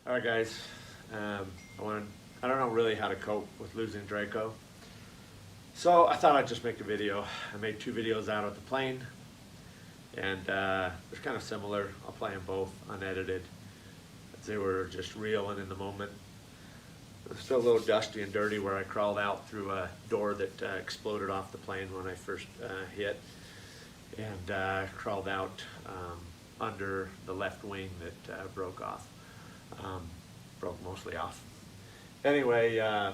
All right, guys. I don't know really how to cope with losing Draco, so I thought I'd just make a video. I made 2 videos out of the plane, and they're kind of similar. I'll play them both unedited. They were just real and in the moment. It was still a little dusty and dirty where I crawled out through a door that exploded off the plane when I first hit, and crawled out under the left wing that broke off. Broke mostly off. Anyway, I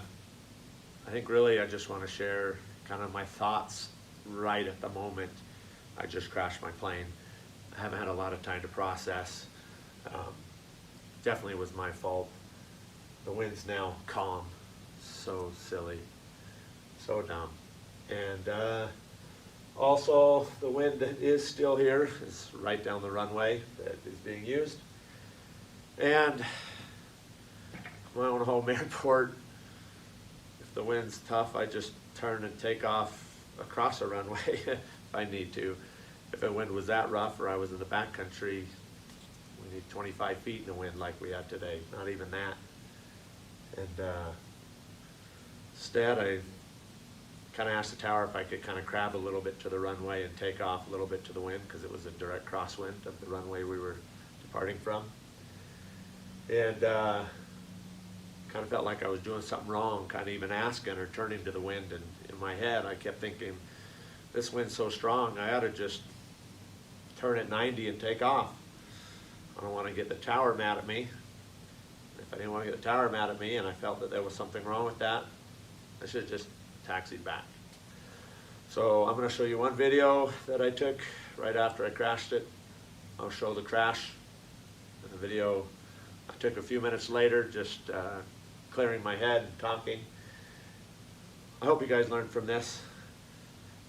think really I just want to share kind of my thoughts right at the moment I just crashed my plane. I haven't had a lot of time to process. Definitely was my fault. The wind's now calm. So silly. So dumb. And also the wind that is still here is right down the runway that is being used. And my own home airport, if the wind's tough, I just turn and take off across a runway if I need to. If the wind was that rough or I was in the backcountry, we need 25 feet in the wind like we have today, not even that. And instead I kind of asked the tower if I could kind of crab a little bit to the runway and take off a little bit to the wind, because it was a direct crosswind of the runway we were departing from. And kind of felt like I was doing something wrong, kind of even asking or turning to the wind. And in my head, I kept thinking, this wind's so strong, I ought to just turn at 90 and take off. I don't want to get the tower mad at me. If I didn't want to get the tower mad at me and I felt that there was something wrong with that, I should have just taxied back. So I'm going to show you one video that I took right after I crashed it. I'll show the crash and the video I took a few minutes later, just clearing my head and talking. I hope you guys learned from this.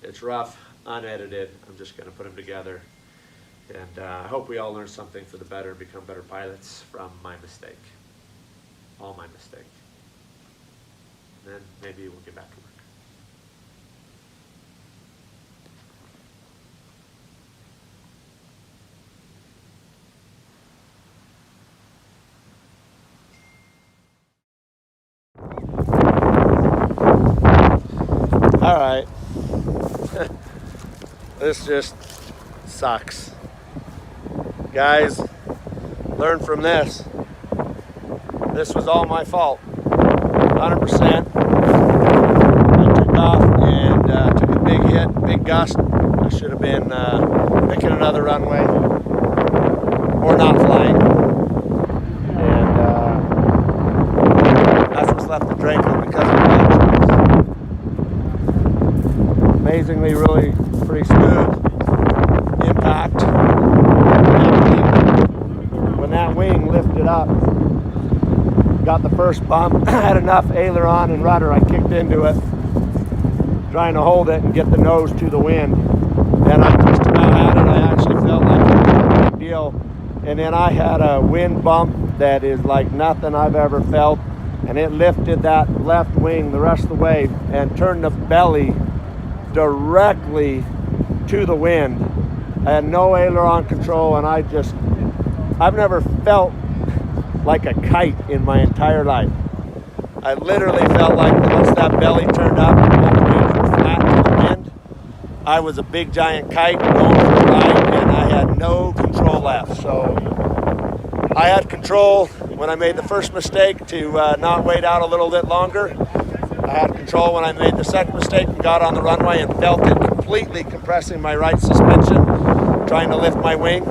It's rough, unedited. I'm just going to put them together. And I hope we all learn something for the better and become better pilots from my mistake. All my mistake. And then maybe we'll get back to work. All right, this just sucks. Guys, learn from this. This was all my fault, 100%. I took off and took a big hit, big gust. I should have been picking another runway or not flying. And that's what's left of Draco because of that. Amazingly, really pretty smooth impact. When that wing lifted up, got the first bump, had enough aileron and rudder, I kicked into it, trying to hold it and get the nose to the wind. And I just about had it. I actually felt like it was a big deal. And then I had a wind bump that is like nothing I've ever felt. And it lifted that left wing the rest of the way and turned the belly directly to the wind. I had no aileron control, and I've never felt like a kite in my entire life. I literally felt like once that belly turned up and both wings were flat to the wind, I was a big giant kite going for a ride, and I had no control left. So I had control when I made the first mistake to not wait out a little bit longer. I had control when I made the second mistake and got on the runway and felt it completely compressing my right suspension, trying to lift my wing.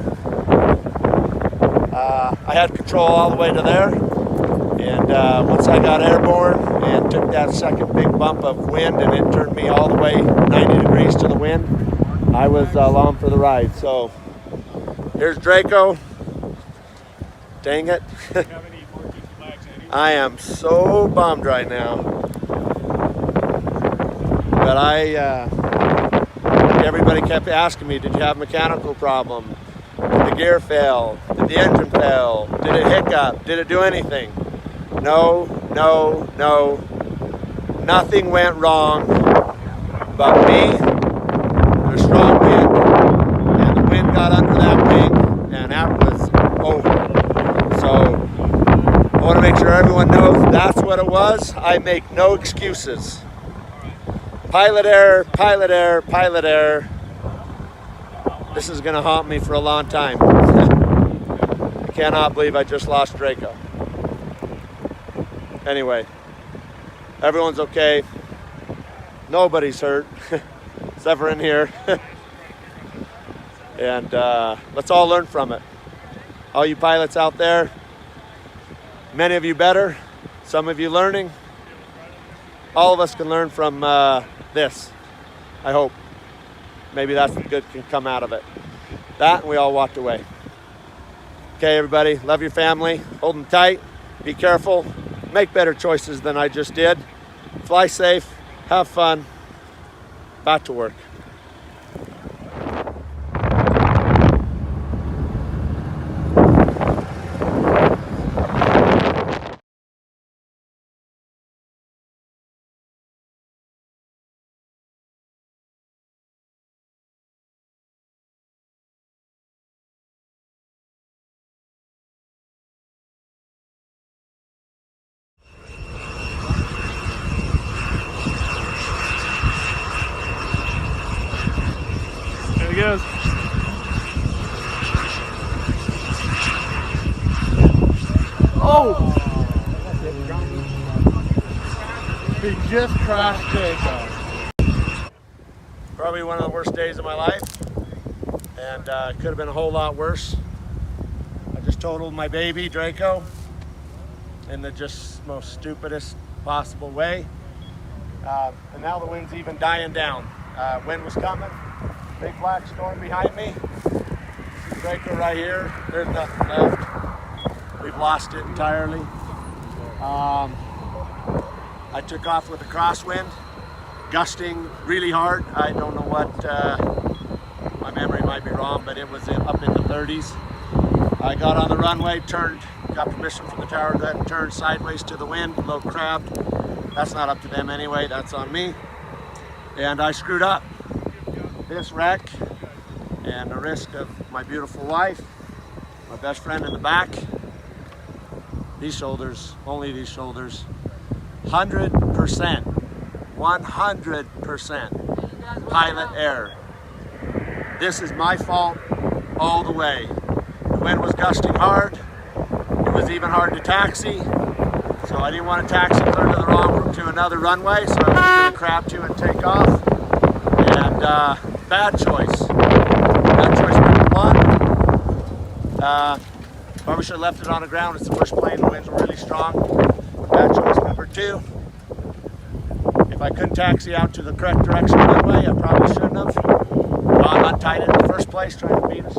I had control all the way to there, and once I got airborne and took that second big bump of wind and it turned me all the way 90 degrees to the wind, I was along for the ride. So here's Draco. Dang it. I am so bummed right now. But everybody kept asking me, did you have a mechanical problem? Did the gear fail? Did the engine fail? Did it hiccup? Did it do anything? No. Nothing went wrong but me, a strong wind, and the wind got under that wing, and that was over. So I want to make sure everyone knows that's what it was. I make no excuses. Pilot error, pilot error, pilot error. This is going to haunt me for a long time. I cannot believe I just lost Draco. Anyway, everyone's okay. Nobody's hurt, except for in here. And let's all learn from it. All you pilots out there, many of you better, some of you learning. All of us can learn from this, I hope. Maybe that's what good can come out of it. That, and we all walked away. Okay, everybody, love your family, hold them tight, be careful, make better choices than I just did. Fly safe, have fun, back to work. There he goes. Oh! He just crashed Draco. Probably one of the worst days of my life, and it could have been a whole lot worse. I just totaled my baby, Draco, in the just most stupidest possible way. And now the wind's even dying down. Wind was coming, big black storm behind me. Draco right here, there's nothing left. We've lost it entirely. I took off with a crosswind, gusting really hard. I don't know what, my memory might be wrong, but it was up in the 30s. I got on the runway, turned, got permission from the tower, then turned sideways to the wind, low crabbed. That's not up to them anyway, that's on me. And I screwed up. This wreck and the risk of my beautiful wife, my best friend in the back, these shoulders, only these shoulders, 100%, 100% pilot error. This is my fault all the way. The wind was gusting hard. It was even hard to taxi. So I didn't want to taxi clear to the wrong route to another runway, so I was going to crab to and take off. And bad choice. Bad choice number one. Probably should have left it on the ground. It's the first plane, the winds were really strong. Bad choice number two. If I couldn't taxi out to the correct direction runway, I probably shouldn't have. Gone untied it in the first place, trying to beat us.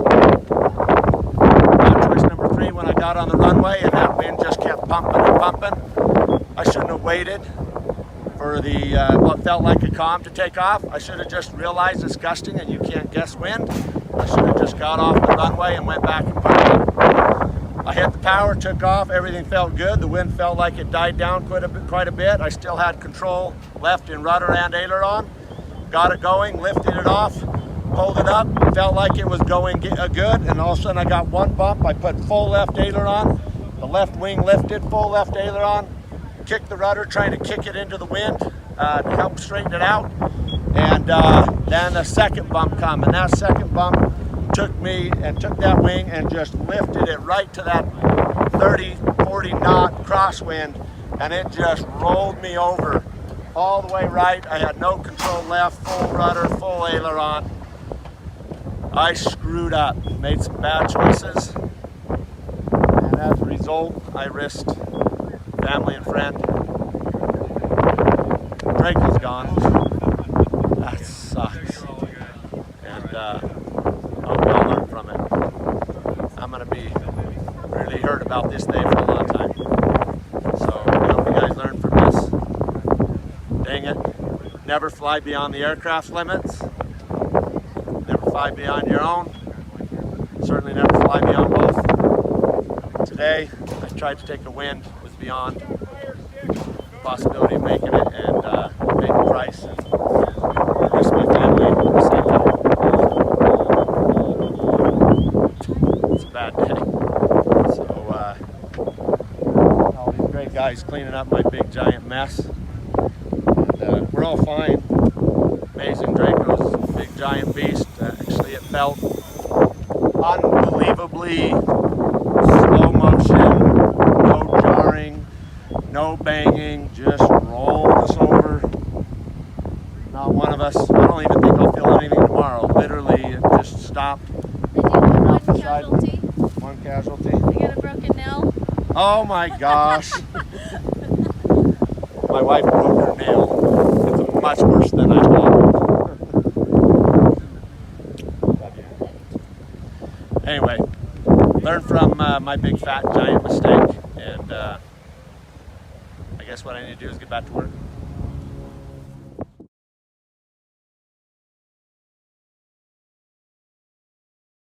Bad choice number three, when I got on the runway and that wind just kept pumping and pumping, I shouldn't have waited for the what felt like a calm to take off. I should have just realized it's gusting and you can't guess wind. I should have just got off the runway and went back and parked up. I hit the power, took off, everything felt good. The wind felt like it died down quite a bit. I still had control left in rudder and aileron. Got it going, lifted it off, pulled it up, felt like it was going good, and all of a sudden I got one bump. I put full left aileron, the left wing lifted, full left aileron, kicked the rudder, trying to kick it into the wind to help straighten it out. And then a second bump come, and that second bump took me and took that wing and just lifted it right to that 30, 40 knot crosswind, and it just rolled me over all the way right. I had no control left, full rudder, full aileron. I screwed up, made some bad choices, and as a result, I risked family and friend. Draco's gone. That sucks. And hope we all learn from it. I'm gonna be really hurt about this day for a long time. So I hope you guys learn from this. Dang it. Never fly beyond the aircraft limits. Never fly beyond your own. Certainly never fly beyond both. Today, I tried to take a wind, was beyond the possibility of making it, and paid the price, and risked my family at the same time. It's a bad day. So, guys cleaning up my big giant mess. And, we're all fine. Amazing. Draco's a big giant beast. Actually, it felt unbelievably slow motion, no jarring, no banging, just rolled us over. Not one of us, I don't even think I'll feel anything tomorrow. Literally, it just stopped. I do have one casualty. One casualty. I got a broken nail. Oh my gosh. My wife broke her nail. It's much worse than I thought. Anyway, learn from my big fat giant mistake, and I guess what I need to do is get back to work.